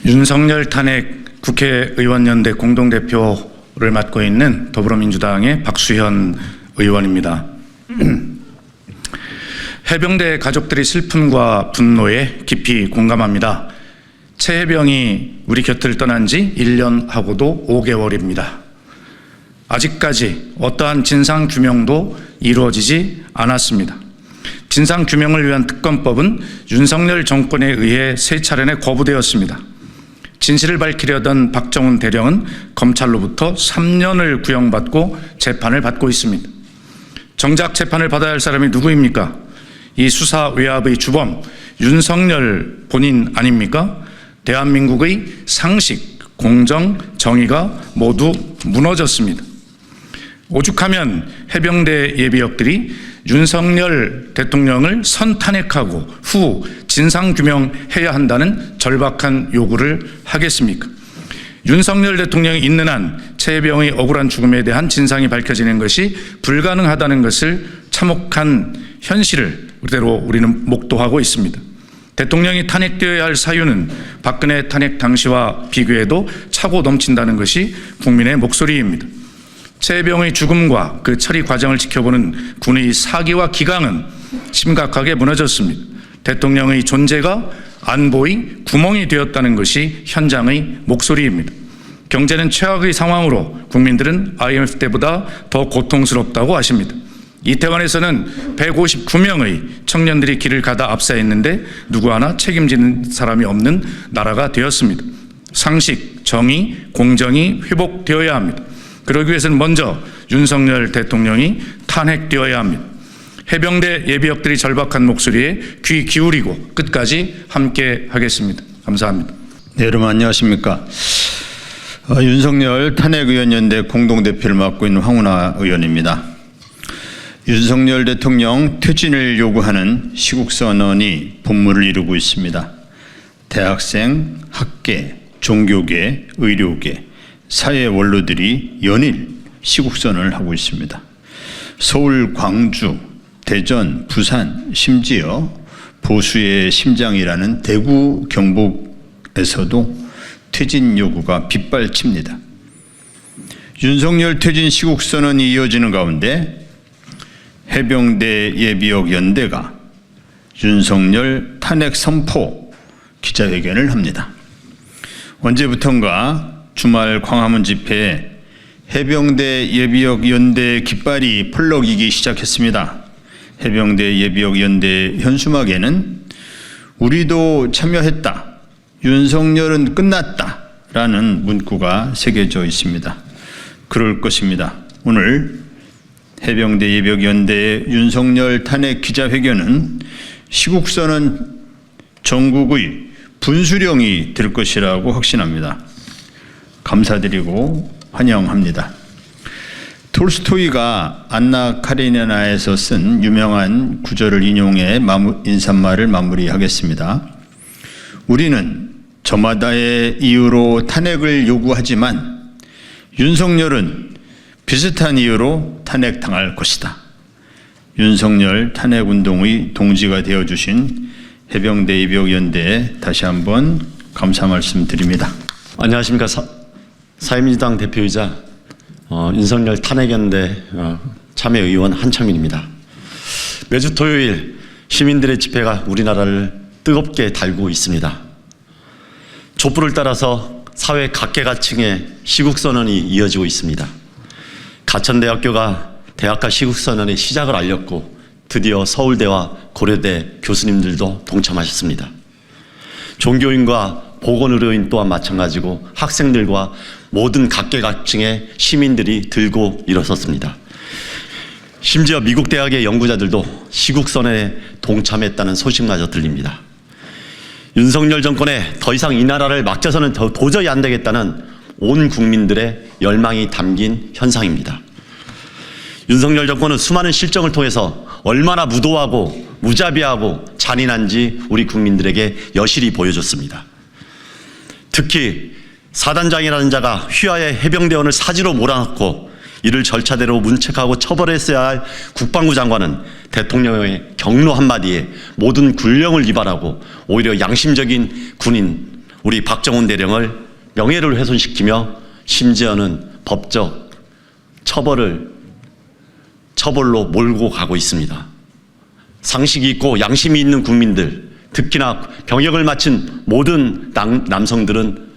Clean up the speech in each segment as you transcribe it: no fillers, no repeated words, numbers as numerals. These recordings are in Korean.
윤석열 탄핵 국회의원연대 공동대표를 맡고 있는 더불어민주당의 박수현 의원입니다. 해병대 가족들의 슬픔과 분노에 깊이 공감합니다. 최 해병이 우리 곁을 떠난 지 1년하고도 5개월입니다. 아직까지 어떠한 진상규명도 이루어지지 않았습니다. 진상규명을 위한 특검법은 윤석열 정권에 의해 세 차례나 거부되었습니다. 진실을 밝히려던 박정훈 대령은 검찰로부터 3년을 구형받고 재판을 받고 있습니다. 정작 재판을 받아야 할 사람이 누구입니까? 이 수사 외압의 주범 윤석열 본인 아닙니까? 대한민국의 상식, 공정, 정의가 모두 무너졌습니다. 오죽하면 해병대 예비역들이 윤석열 대통령을 선탄핵하고 후 진상규명해야 한다는 절박한 요구를 하겠습니까? 윤석열 대통령이 있는 한 최 해병의 억울한 죽음에 대한 진상이 밝혀지는 것이 불가능하다는 것을 참혹한 현실을 우리는 목도하고 있습니다. 대통령이 탄핵되어야 할 사유는 박근혜 탄핵 당시와 비교해도 차고 넘친다는 것이 국민의 목소리입니다. 최 해병의 죽음과 그 처리 과정을 지켜보는 군의 사기와 기강은 심각하게 무너졌습니다. 대통령의 존재가 안보의 구멍이 되었다는 것이 현장의 목소리입니다. 경제는 최악의 상황으로 국민들은 IMF 때보다 더 고통스럽다고 하십니다. 이태원에서는 159명의 청년들이 길을 가다 압사했는데 누구 하나 책임지는 사람이 없는 나라가 되었습니다. 상식, 정의, 공정이 회복되어야 합니다. 그러기 위해서는 먼저 윤석열 대통령이 탄핵되어야 합니다. 해병대 예비역들이 절박한 목소리에 귀 기울이고 끝까지 함께 하겠습니다. 감사합니다. 네, 여러분 안녕하십니까. 윤석열 탄핵의원연대 공동대표를 맡고 있는 황운하 의원입니다. 윤석열 대통령 퇴진을 요구하는 시국선언이 본물을 이루고 있습니다. 대학생, 학계, 종교계, 의료계, 사회 원로들이 연일 시국선언을 하고 있습니다. 서울, 광주, 대전, 부산, 심지어 보수의 심장이라는 대구, 경북에서도 퇴진 요구가 빗발칩니다. 윤석열 퇴진 시국선언이 이어지는 가운데 해병대 예비역 연대가 윤석열 탄핵 선포 기자회견을 합니다. 언제부턴가 주말 광화문 집회에 해병대 예비역 연대 깃발이 펄럭이기 시작했습니다. 해병대 예비역 연대 현수막에는 우리도 참여했다, 윤석열은 끝났다 라는 문구가 새겨져 있습니다. 그럴 것입니다. 오늘 해병대 예비역 연대의 윤석열 탄핵 기자회견은 시국선언 전국의 분수령이 될 것이라고 확신합니다. 감사드리고 환영합니다. 톨스토이가 안나 카레니나에서 쓴 유명한 구절을 인용해 인사말을 마무리하겠습니다. 우리는 저마다의 이유로 탄핵을 요구하지만 윤석열은 비슷한 이유로 탄핵당할 것이다. 윤석열 탄핵운동의 동지가 되어주신 해병대 예비역연대에 다시 한번 감사 말씀드립니다. 안녕하십니까. 사회민주당 대표이자 윤석열 탄핵연대 참여의원 한창민입니다. 매주 토요일 시민들의 집회가 우리나라를 뜨겁게 달구고 있습니다. 촛불을 따라서 사회 각계각층의 시국선언이 이어지고 있습니다. 가천대학교가 대학가 시국선언의 시작을 알렸고 드디어 서울대와 고려대 교수님들도 동참하셨습니다. 종교인과 보건의료인 또한 마찬가지고 학생들과 모든 각계각층의 시민들이 들고 일어섰습니다. 심지어 미국 대학의 연구자들도 시국선언에 동참했다는 소식마저 들립니다. 윤석열 정권에 더 이상 이 나라를 맡겨서는 도저히 안 되겠다는 온 국민들의 열망이 담긴 현상입니다. 윤석열 정권은 수많은 실정을 통해서 얼마나 무도하고 무자비하고 잔인한지 우리 국민들에게 여실히 보여줬습니다. 특히 사단장이라는 자가 휘하의 해병대원을 사지로 몰아넣고 이를 절차대로 문책하고 처벌했어야 할 국방부 장관은 대통령의 경로 한마디에 모든 군령을 위반하고 오히려 양심적인 군인 우리 박정훈 대령을 명예를 훼손시키며 심지어는 법적 처벌로 몰고 가고 있습니다. 상식이 있고 양심이 있는 국민들, 특히나 병역을 마친 모든 남성들은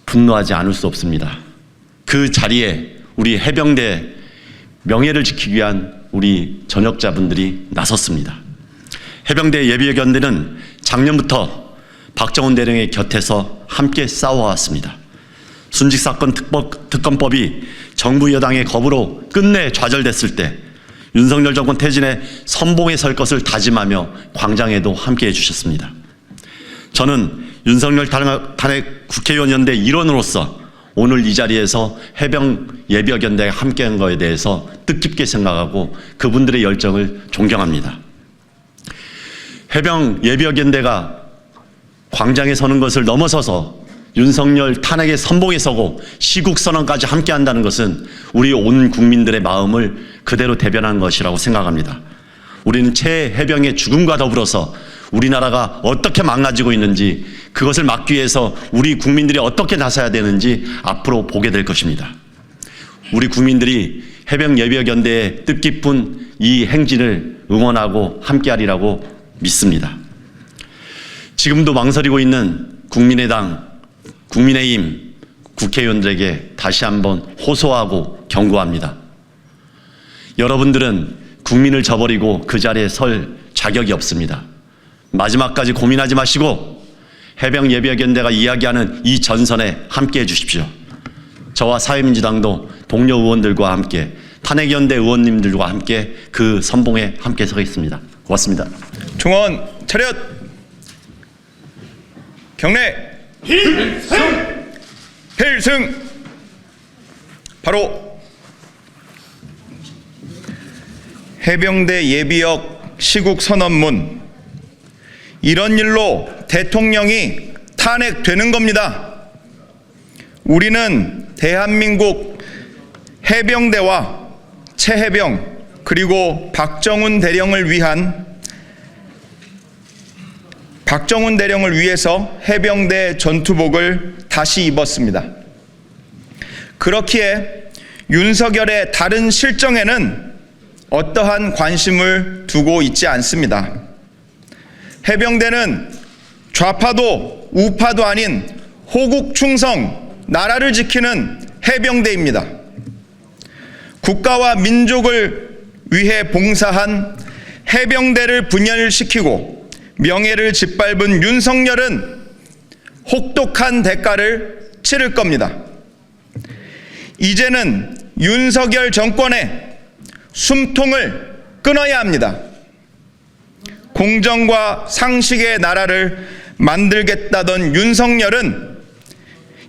분노하지 않을 수 없습니다. 그 자리에 우리 해병대 명예를 지키기 위한 우리 전역자분들이 나섰습니다. 해병대 예비역연대는 작년부터 박정훈 대령의 곁에서 함께 싸워왔습니다. 순직사건 특검법이 정부 여당의 겁으로 끝내 좌절됐을 때 윤석열 정권 퇴진에 선봉에 설 것을 다짐하며 광장에도 함께해 주셨습니다. 저는 윤석열 탄핵 국회의원 연대 일원으로서 오늘 이 자리에서 해병 예비역연대가 함께한 것에 대해서 뜻깊게 생각하고 그분들의 열정을 존경합니다. 해병 예비역연대가 광장에 서는 것을 넘어서서 윤석열 탄핵의 선봉에 서고 시국선언까지 함께한다는 것은 우리 온 국민들의 마음을 그대로 대변한 것이라고 생각합니다. 우리는 최해병의 죽음과 더불어서 우리나라가 어떻게 망가지고 있는지, 그것을 막기 위해서 우리 국민들이 어떻게 나서야 되는지 앞으로 보게 될 것입니다. 우리 국민들이 해병 예비역연대의 뜻깊은 이 행진을 응원하고 함께하리라고 믿습니다. 지금도 망설이고 있는 국민의당, 국민의힘 국회의원들에게 다시 한번 호소하고 경고합니다. 여러분들은 국민을 저버리고 그 자리에 설 자격이 없습니다. 마지막까지 고민하지 마시고 해병 예비역연대가 이야기하는 이 전선에 함께해 주십시오. 저와 사회민주당도 동료 의원들과 함께, 탄핵연대 의원님들과 함께 그 선봉에 함께 서겠습니다. 고맙습니다. 중원 차렷. 경례. 필승. 바로 해병대 예비역 시국 선언문, 이런 일로 대통령이 탄핵되는 겁니다. 우리는 대한민국 해병대와 최해병 그리고 박정훈 대령을 위해서 해병대 전투복을 다시 입었습니다. 그렇기에 윤석열의 다른 실정에는 어떠한 관심을 두고 있지 않습니다. 해병대는 좌파도 우파도 아닌 호국 충성, 나라를 지키는 해병대입니다. 국가와 민족을 위해 봉사한 해병대를 분열시키고 명예를 짓밟은 윤석열은 혹독한 대가를 치를 겁니다. 이제는 윤석열 정권의 숨통을 끊어야 합니다. 공정과 상식의 나라를 만들겠다던 윤석열은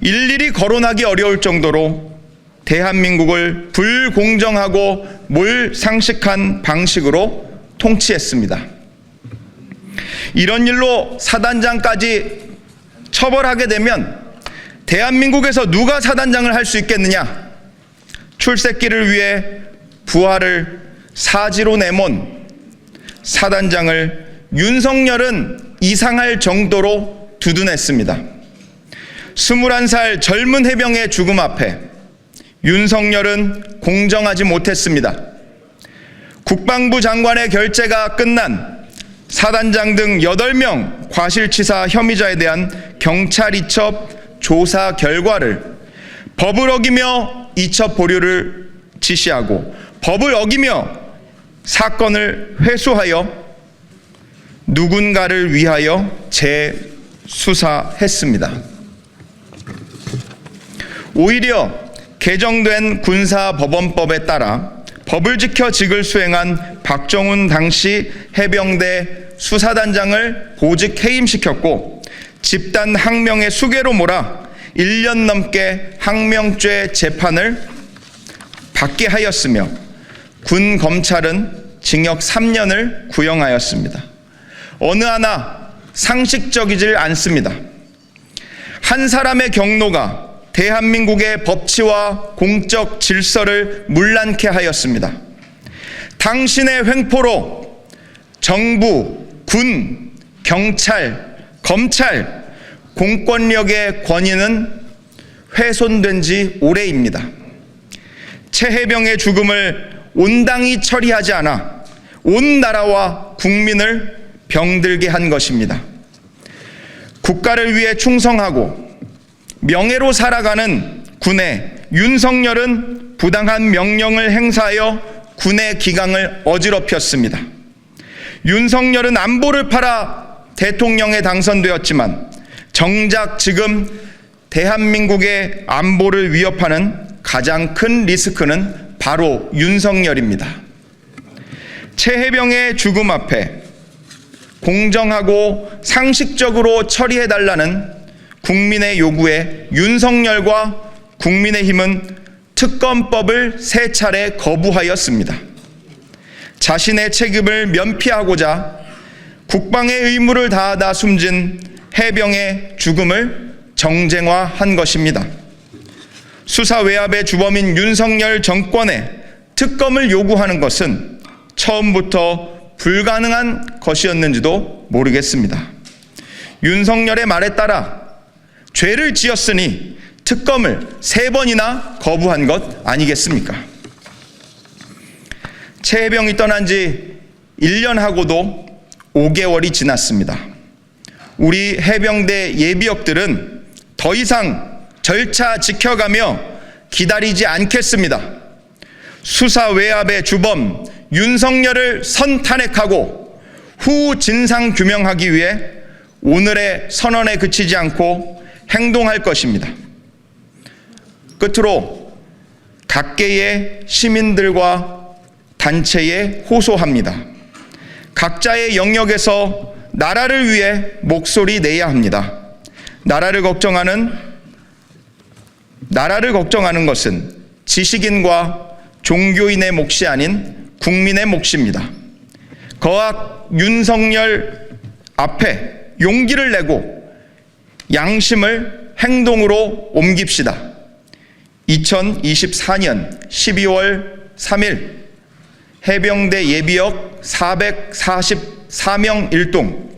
일일이 거론하기 어려울 정도로 대한민국을 불공정하고 몰상식한 방식으로 통치했습니다. 이런 일로 사단장까지 처벌하게 되면 대한민국에서 누가 사단장을 할 수 있겠느냐? 출세길을 위해 부하를 사지로 내몬 사단장을 윤석열은 이상할 정도로 두둔했습니다. 21살 젊은 해병의 죽음 앞에 윤석열은 공정하지 못했습니다. 국방부 장관의 결재가 끝난 사단장 등 8명 과실치사 혐의자에 대한 경찰 이첩 조사 결과를 법을 어기며 이첩 보류를 지시하고 법을 어기며 사건을 회수하여 누군가를 위하여 재수사했습니다. 오히려 개정된 군사법원법에 따라 법을 지켜 직을 수행한 박정훈 당시 해병대 수사단장을 보직 해임시켰고 집단 항명의 수괴로 몰아 1년 넘게 항명죄 재판을 받게 하였으며 군 검찰은 징역 3년을 구형하였습니다. 어느 하나 상식적이질 않습니다. 한 사람의 경로가 대한민국의 법치와 공적 질서를 문란케 하였습니다. 당신의 횡포로 정부, 군, 경찰, 검찰, 공권력의 권위는 훼손된 지 오래입니다. 최해병의 죽음을 온당히 처리하지 않아 온 나라와 국민을 병들게 한 것입니다. 국가를 위해 충성하고 명예로 살아가는 군의 윤석열은 부당한 명령을 행사하여 군의 기강을 어지럽혔습니다. 윤석열은 안보를 팔아 대통령에 당선되었지만 정작 지금 대한민국의 안보를 위협하는 가장 큰 리스크는 바로 윤석열입니다. 최해병의 죽음 앞에 공정하고 상식적으로 처리해달라는 국민의 요구에 윤석열과 국민의힘은 특검법을 3차례 거부하였습니다. 자신의 책임을 면피하고자 국방의 의무를 다하다 숨진 해병의 죽음을 정쟁화한 것입니다. 수사 외압의 주범인 윤석열 정권에 특검을 요구하는 것은 처음부터 불가능한 것이었는지도 모르겠습니다. 윤석열의 말에 따라 죄를 지었으니 특검을 3번이나 거부한 것 아니겠습니까? 최해병이 떠난 지 1년하고도 5개월이 지났습니다. 우리 해병대 예비역들은 더 이상 절차 지켜가며 기다리지 않겠습니다. 수사 외압의 주범 윤석열을 선탄핵하고 후 진상 규명하기 위해 오늘의 선언에 그치지 않고 행동할 것입니다. 끝으로 각계의 시민들과 단체에 호소합니다. 각자의 영역에서 나라를 위해 목소리 내야 합니다. 나라를 걱정하는 것은 지식인과 종교인의 몫이 아닌 국민의 몫입니다. 거악 윤석열 앞에 용기를 내고 양심을 행동으로 옮깁시다. 2024년 12월 3일 해병대 예비역 444명 일동